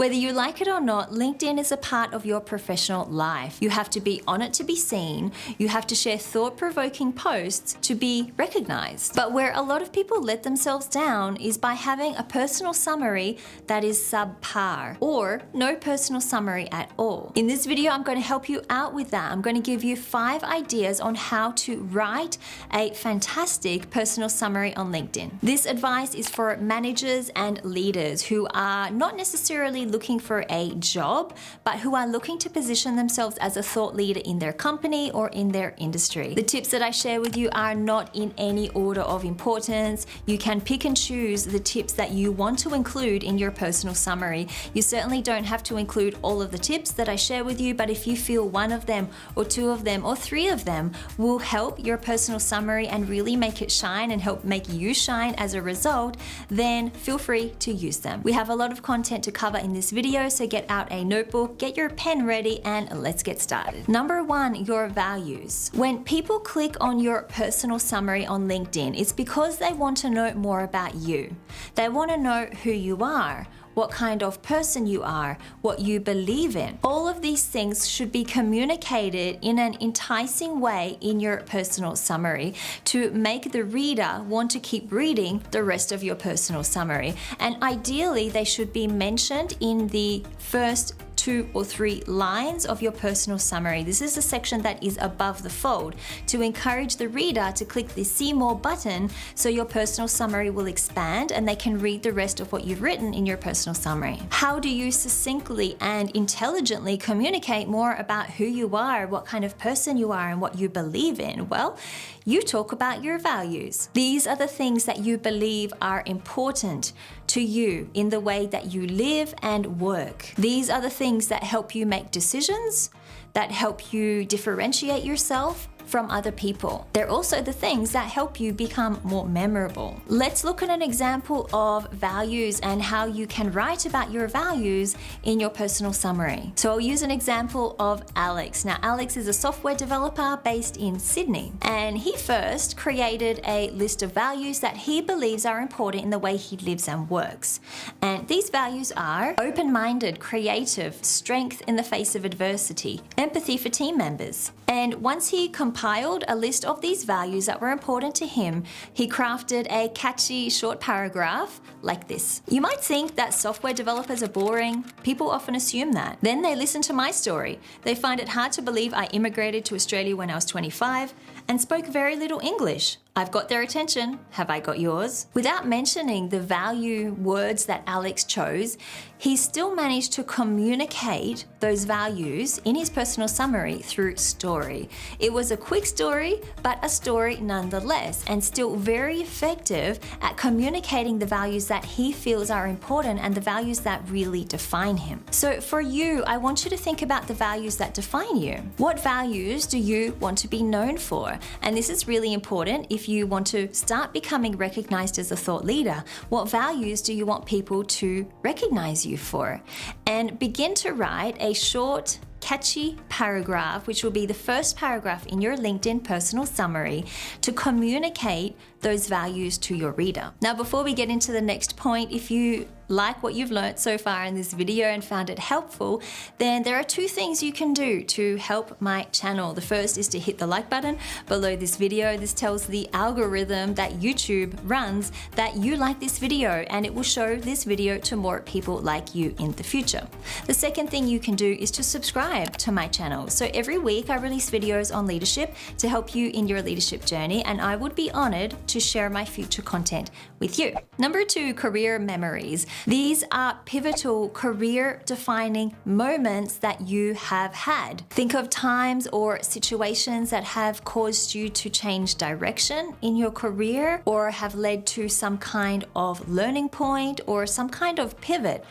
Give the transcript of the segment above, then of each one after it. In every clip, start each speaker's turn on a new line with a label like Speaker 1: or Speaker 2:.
Speaker 1: Whether you like it or not, LinkedIn is a part of your professional life. You have to be on it to be seen. You have to share thought-provoking posts to be recognized. But where a lot of people let themselves down is by having a personal summary that is subpar or no personal summary at all. In this video, I'm going to help you out with that. I'm going to give you 5 ideas on how to write a fantastic personal summary on LinkedIn. This advice is for managers and leaders who are not necessarily looking for a job, but who are looking to position themselves as a thought leader in their company or in their industry. The tips that I share with you are not in any order of importance. You can pick and choose the tips that you want to include in your personal summary. You certainly don't have to include all of the tips that I share with you, but if you feel one of them or 2 of them or 3 of them will help your personal summary and really make it shine and help make you shine as a result, then feel free to use them. We have a lot of content to cover in this video, so get out a notebook, get your pen ready, and let's get started. Number 1, your values. When people click on your personal summary on LinkedIn, it's because they want to know more about you. They want to know who you are, what kind of person you are, what you believe in. All of these things should be communicated in an enticing way in your personal summary to make the reader want to keep reading the rest of your personal summary. And ideally, they should be mentioned in the first 2 or 3 lines of your personal summary. This is the section that is above the fold to encourage the reader to click the See More button so your personal summary will expand and they can read the rest of what you've written in your personal summary. How do you succinctly and intelligently communicate more about who you are, what kind of person you are, and what you believe in? Well, you talk about your values. These are the things that you believe are important to you in the way that you live and work. These are the things that help you make decisions, that help you differentiate yourself from other people. They're also the things that help you become more memorable. Let's look at an example of values and how you can write about your values in your personal summary. So I'll use an example of Alex. Now, Alex is a software developer based in Sydney, and he first created a list of values that he believes are important in the way he lives and works. And these values are open-minded, creative, strength in the face of adversity, empathy for team members. And once he compiled a list of these values that were important to him, he crafted a catchy short paragraph like this. You might think that software developers are boring. People often assume that. Then they listen to my story. They find it hard to believe I immigrated to Australia when I was 25 and spoke very little English. I've got their attention. Have I got yours? Without mentioning the value words that Alex chose, he still managed to communicate those values in his personal summary through story. It was a quick story, but a story nonetheless, and still very effective at communicating the values that he feels are important and the values that really define him. So for you, I want you to think about the values that define you. What values do you want to be known for? And this is really important if you want to start becoming recognized as a thought leader. What values do you want people to recognize you for? And begin to write a short, catchy paragraph, which will be the first paragraph in your LinkedIn personal summary, to communicate those values to your reader. Now, before we get into the next point, if you like what you've learned so far in this video and found it helpful, then there are 2 things you can do to help my channel. The first is to hit the like button below this video. This tells the algorithm that YouTube runs that you like this video, and it will show this video to more people like you in the future. The second thing you can do is to subscribe to my channel. So every week I release videos on leadership to help you in your leadership journey, and I would be honored to share my future content with you. Number 2, career memories. These are pivotal career-defining moments that you have had. Think of times or situations that have caused you to change direction in your career or have led to some kind of learning point or some kind of pivot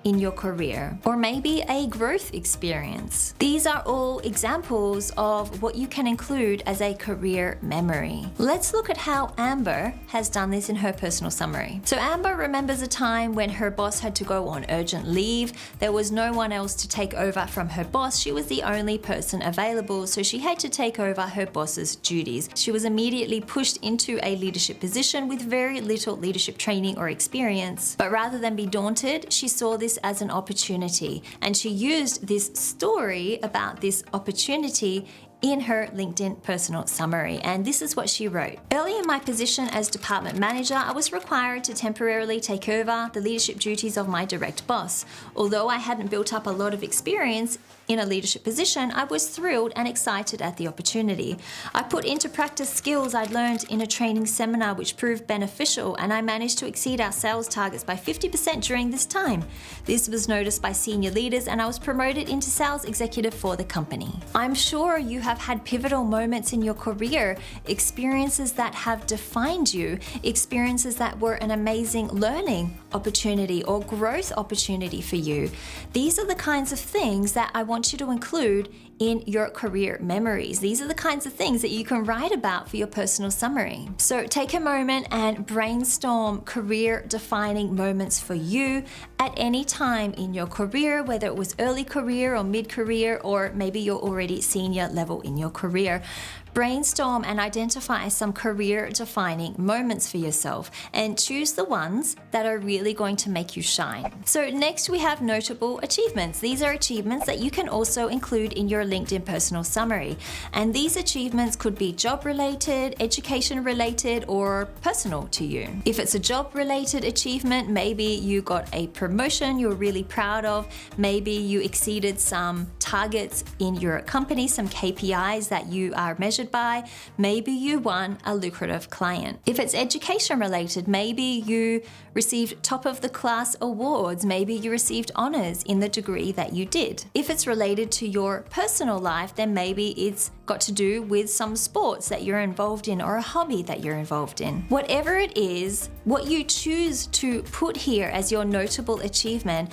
Speaker 1: in your career, or maybe a growth experience. These are all examples of what you can include as a career memory. Let's look at how Amber has done this in her personal summary. So Amber remembers a time when her boss had to go on urgent leave. There was no one else to take over from her boss. She was the only person available, so she had to take over her boss's duties. She was immediately pushed into a leadership position with very little leadership training or experience. But rather than be daunted, she saw this this as an opportunity, and she used this story about this opportunity in her LinkedIn personal summary. And this is what she wrote. Early in my position as department manager, I was required to temporarily take over the leadership duties of my direct boss. Although I hadn't built up a lot of experience in a leadership position, I was thrilled and excited at the opportunity. I put into practice skills I'd learned in a training seminar which proved beneficial, and I managed to exceed our sales targets by 50% during this time. This was noticed by senior leaders, and I was promoted into sales executive for the company. I'm sure you have had pivotal moments in your career, experiences that have defined you, experiences that were an amazing learning opportunity or growth opportunity for you. These are the kinds of things that I want you to include in your career memories. These are the kinds of things that you can write about for your personal summary. So take a moment and brainstorm career defining moments for you at any time in your career, whether it was early career or mid-career, or maybe you're already senior level in your career. Brainstorm and identify some career defining moments for yourself and choose the ones that are really going to make you shine. So next we have notable achievements. These are achievements that you can also include in your LinkedIn personal summary. And these achievements could be job related, education related, or personal to you. If it's a job related achievement, maybe you got a promotion you're really proud of. Maybe you exceeded some targets in your company, some KPIs that you are measured by. Maybe you won a lucrative client. If it's education related, maybe you received top of the class awards. Maybe you received honors in the degree that you did. If it's related to your personal life, then maybe it's got to do with some sports that you're involved in or a hobby that you're involved in. Whatever it is, what you choose to put here as your notable achievement,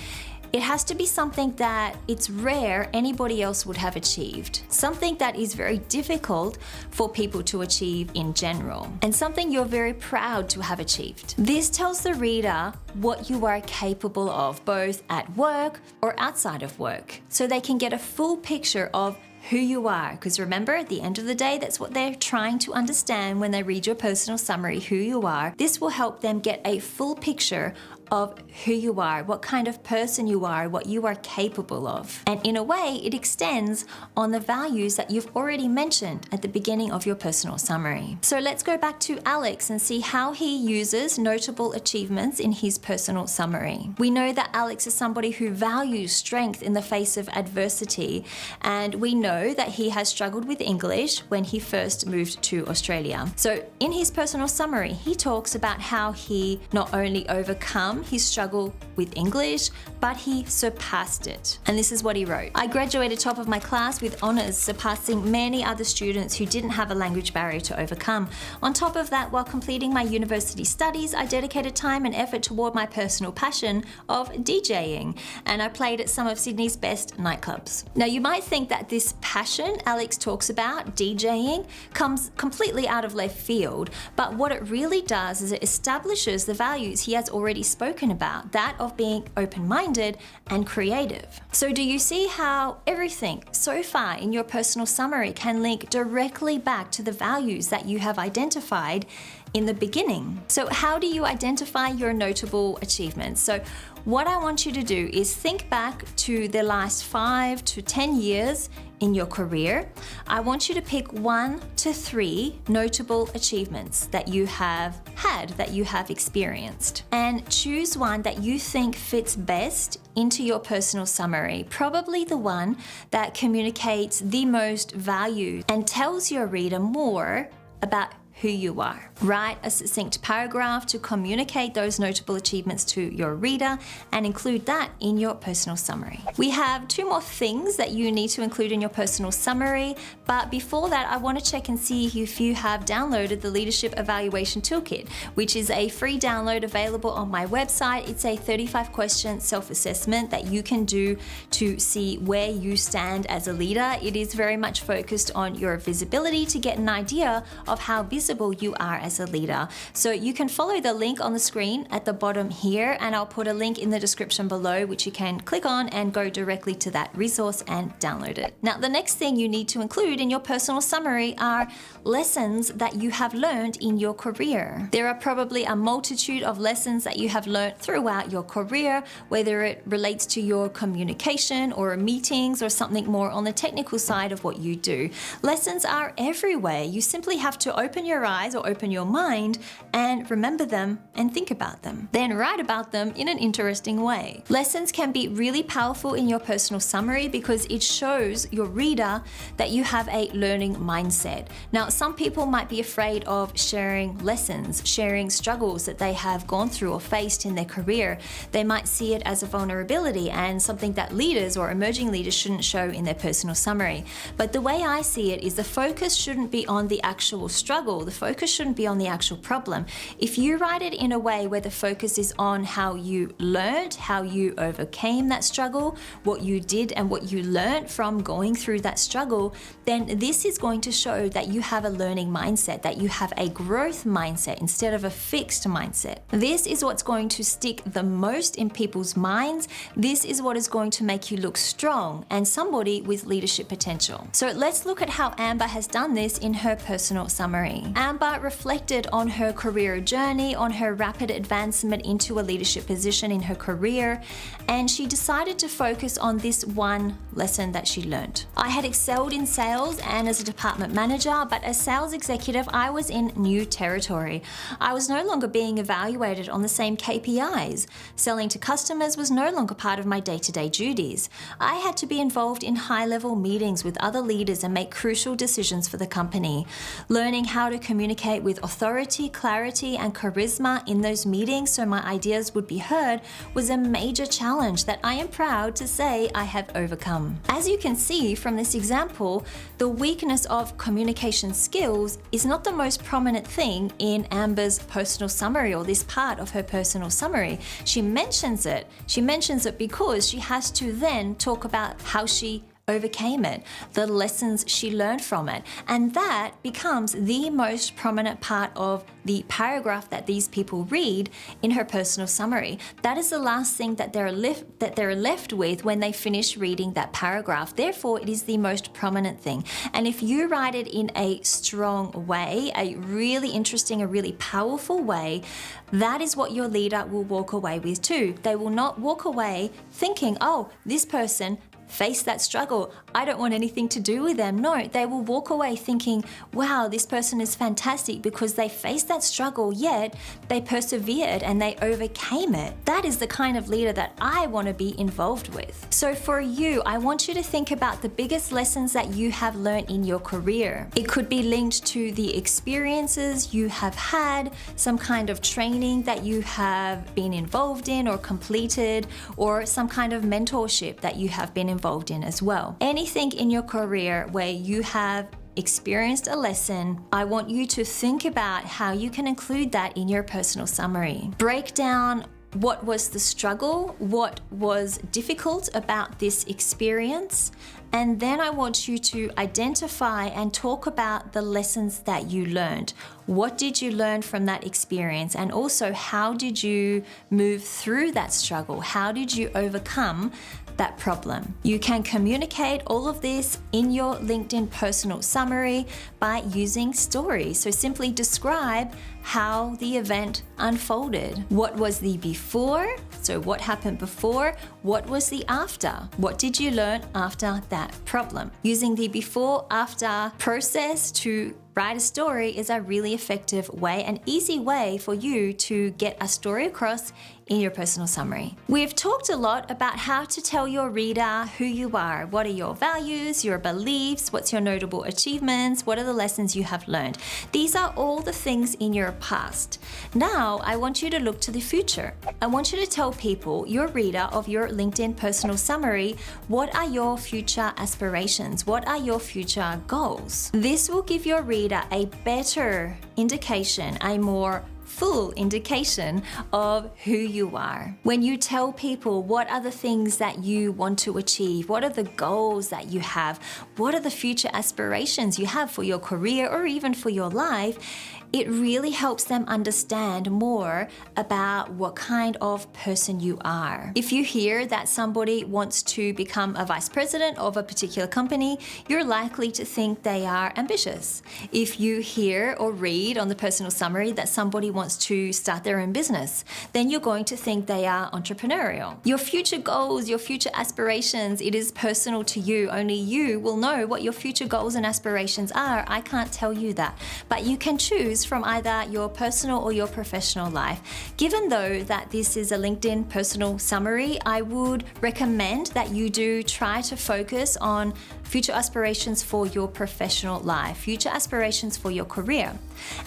Speaker 1: it has to be something that it's rare anybody else would have achieved. Something that is very difficult for people to achieve in general. And something you're very proud to have achieved. This tells the reader what you are capable of, both at work or outside of work. So they can get a full picture of who you are. Because remember, at the end of the day, that's what they're trying to understand when they read your personal summary, who you are. This will help them get a full picture of who you are, what kind of person you are, what you are capable of. And in a way, it extends on the values that you've already mentioned at the beginning of your personal summary. So let's go back to Alex and see how he uses notable achievements in his personal summary. We know that Alex is somebody who values strength in the face of adversity, and we know that he has struggled with English when he first moved to Australia. So in his personal summary, he talks about how he not only overcome his struggle with English, but he surpassed it. And this is what he wrote. I graduated top of my class with honors, surpassing many other students who didn't have a language barrier to overcome. On top of that, while completing my university studies, I dedicated time and effort toward my personal passion of DJing, and I played at some of Sydney's best nightclubs. Now, you might think that this passion Alex talks about, DJing, comes completely out of left field, but what it really does is it establishes the values he has already spoken about, that of being open-minded and creative. So do you see how everything so far in your personal summary can link directly back to the values that you have identified in the beginning? So how do you identify your notable achievements? So what I want you to do is think back to the last 5 to 10 years in your career. I want you to pick 1 to 3 notable achievements that you have had, that you have experienced, and choose one that you think fits best into your personal summary, probably the one that communicates the most value and tells your reader more about who you are. Write a succinct paragraph to communicate those notable achievements to your reader and include that in your personal summary. We have 2 more things that you need to include in your personal summary, but before that, I want to check and see if you have downloaded the Leadership Evaluation Toolkit, which is a free download available on my website. It's a 35-question self-assessment that you can do to see where you stand as a leader. It is very much focused on your visibility to get an idea of how visible usable you are as a leader. So you can follow the link on the screen at the bottom here, and I'll put a link in the description below which you can click on and go directly to that resource and download it. Now, the next thing you need to include in your personal summary are lessons that you have learned in your career. There are probably a multitude of lessons that you have learned throughout your career, whether it relates to your communication or meetings or something more on the technical side of what you do. Lessons are everywhere. You simply have to open your eyes or open your mind and remember them and think about them. Then write about them in an interesting way. Lessons can be really powerful in your personal summary because it shows your reader that you have a learning mindset. Now, some people might be afraid of sharing lessons, sharing struggles that they have gone through or faced in their career. They might see it as a vulnerability and something that leaders or emerging leaders shouldn't show in their personal summary. But the way I see it is the focus shouldn't be on the actual struggle. The focus shouldn't be on the actual problem. If you write it in a way where the focus is on how you learned, how you overcame that struggle, what you did and what you learned from going through that struggle, then this is going to show that you have a learning mindset, that you have a growth mindset instead of a fixed mindset. This is what's going to stick the most in people's minds. This is what is going to make you look strong and somebody with leadership potential. So let's look at how Amber has done this in her personal summary. Amber reflected on her career journey, on her rapid advancement into a leadership position in her career, and she decided to focus on this one lesson that she learned. I had excelled in sales and as a department manager, but as sales executive, I was in new territory. I was no longer being evaluated on the same KPIs. Selling to customers was no longer part of my day-to-day duties. I had to be involved in high-level meetings with other leaders and make crucial decisions for the company. Learning how to communicate with authority, clarity, and charisma in those meetings so my ideas would be heard was a major challenge that I am proud to say I have overcome. As you can see from this example, the weakness of communication skills is not the most prominent thing in Amber's personal summary or this part of her personal summary. She mentions it. She mentions it because she has to then talk about how she overcame it, the lessons she learned from it. And that becomes the most prominent part of the paragraph that these people read in her personal summary. That is the last thing that they're left with when they finish reading that paragraph. Therefore, it is the most prominent thing. And if you write it in a strong way, a really interesting, a really powerful way, that is what your leader will walk away with too. They will not walk away thinking, oh, this person face that struggle, I don't want anything to do with them. No, they will walk away thinking, wow, this person is fantastic because they faced that struggle, yet they persevered and they overcame it. That is the kind of leader that I want to be involved with. So for you, I want you to think about the biggest lessons that you have learned in your career. It could be linked to the experiences you have had, some kind of training that you have been involved in or completed, or some kind of mentorship that you have been involved in as well. Anything in your career where you have experienced a lesson, I want you to think about how you can include that in your personal summary. Break down what was the struggle, what was difficult about this experience, and then I want you to identify and talk about the lessons that you learned. What did you learn from that experience? And also, how did you move through that struggle? How did you overcome that problem? You can communicate all of this in your LinkedIn personal summary by using stories. So simply describe how the event unfolded. What was the before? So what happened before? What was the after? What did you learn after that problem? Using the before-after process to write a story is a really effective way, an easy way for you to get a story across in your personal summary. We've talked a lot about how to tell your reader who you are. What are your values, your beliefs, what's your notable achievements, what are the lessons you have learned. These are all the things in your past. Now, I want you to look to the future. I want you to tell people, your reader of your LinkedIn personal summary, what are your future aspirations? What are your future goals? This will give your reader a better indication, a more full indication of who you are. When you tell people what are the things that you want to achieve, what are the goals that you have, what are the future aspirations you have for your career or even for your life, it really helps them understand more about what kind of person you are. If you hear that somebody wants to become a vice president of a particular company, you're likely to think they are ambitious. If you hear or read on the personal summary that somebody wants to start their own business, then you're going to think they are entrepreneurial. Your future goals, your future aspirations, it is personal to you. Only you will know what your future goals and aspirations are. I can't tell you that, but you can choose from either your personal or your professional life. Given though that this is a LinkedIn personal summary, I would recommend that you do try to focus on future aspirations for your professional life, future aspirations for your career.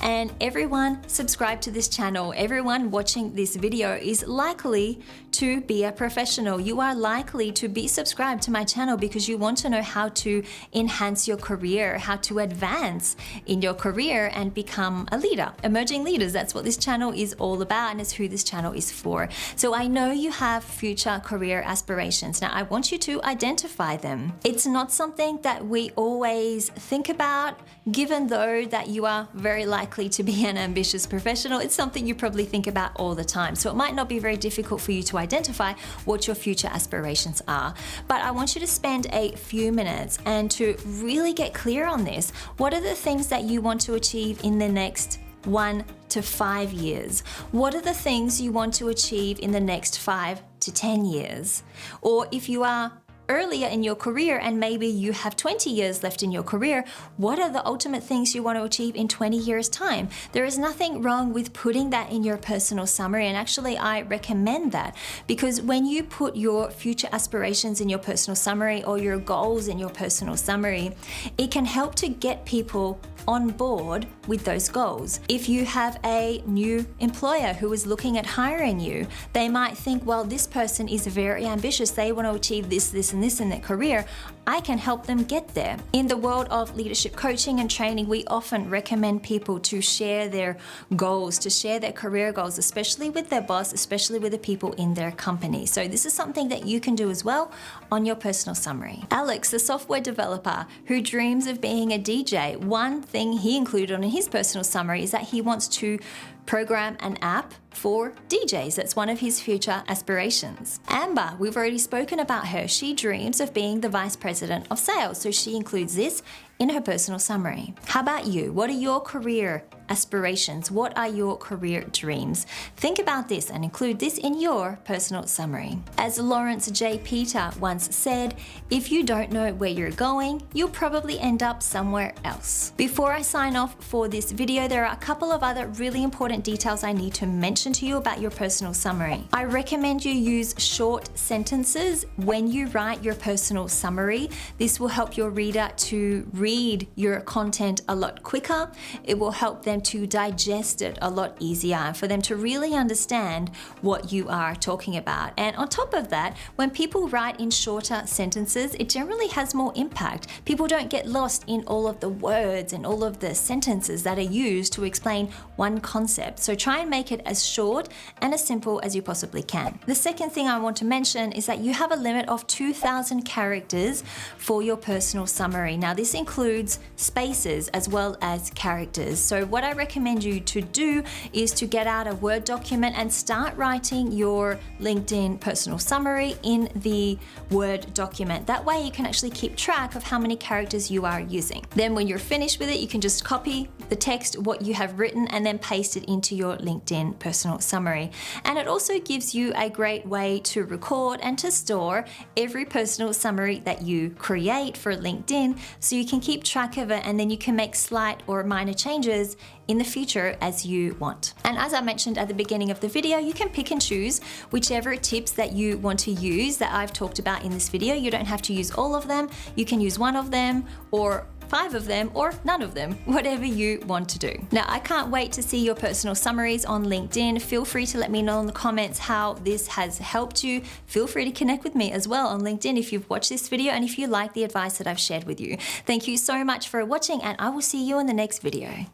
Speaker 1: And everyone subscribed to this channel, everyone watching this video is likely to be a professional. You are likely to be subscribed to my channel because you want to know how to enhance your career, how to advance in your career and become a leader. Emerging leaders, that's what this channel is all about and it's who this channel is for. So I know you have future career aspirations. Now I want you to identify them. It's not something that we always think about, given though that you are very likely to be an ambitious professional. It's something you probably think about all the time. So it might not be very difficult for you to identify what your future aspirations are. But I want you to spend a few minutes and to really get clear on this. What are the things that you want to achieve in the next 1 to 5 years? What are the things you want to achieve in the next 5 to 10 years? Or if you are earlier in your career and maybe you have 20 years left in your career, what are the ultimate things you want to achieve in 20 years time? There is nothing wrong with putting that in your personal summary, and actually I recommend that, because when you put your future aspirations in your personal summary or your goals in your personal summary, it can help to get people on board with those goals. If you have a new employer who is looking at hiring you, they might think, well, this person is very ambitious. They want to achieve this, this, and this in their career. I can help them get there. In the world of leadership coaching and training, we often recommend people to share their goals, to share their career goals, especially with their boss, especially with the people in their company. So this is something that you can do as well on your personal summary. Alex, the software developer who dreams of being a DJ, one thing he included on his personal summary is that he wants to program an app for DJs. That's one of his future aspirations. Amber, we've already spoken about her. She dreams of being the vice president of sales, so she includes this in her personal summary. How about you? What are your career aspirations? What are your career dreams? Think about this and include this in your personal summary. As Lawrence J. Peter once said, if you don't know where you're going, you'll probably end up somewhere else. Before I sign off for this video, there are a couple of other really important details I need to mention to you about your personal summary. I recommend you use short sentences when you write your personal summary. This will help your reader to read your content a lot quicker. It will help them to digest it a lot easier, for them to really understand what you are talking about. And on top of that, when people write in shorter sentences, it generally has more impact. People don't get lost in all of the words and all of the sentences that are used to explain one concept. So try and make it as short and as simple as you possibly can. The second thing I want to mention is that you have a limit of 2,000 characters for your personal summary. Now this includes spaces as well as characters. So what I recommend you to do is to get out a Word document and start writing your LinkedIn personal summary in the Word document. That way you can actually keep track of how many characters you are using. Then when you're finished with it, you can just copy the text, what you have written, and then paste it into your LinkedIn personal summary. And it also gives you a great way to record and to store every personal summary that you create for LinkedIn, so you can keep track of it, and then you can make slight or minor changes in the future as you want. And as I mentioned at the beginning of the video, you can pick and choose whichever tips that you want to use that I've talked about in this video. You don't have to use all of them. You can use one of them or 5 of them or none of them, whatever you want to do. Now, I can't wait to see your personal summaries on LinkedIn. Feel free to let me know in the comments how this has helped you. Feel free to connect with me as well on LinkedIn if you've watched this video and if you like the advice that I've shared with you. Thank you so much for watching, and I will see you in the next video.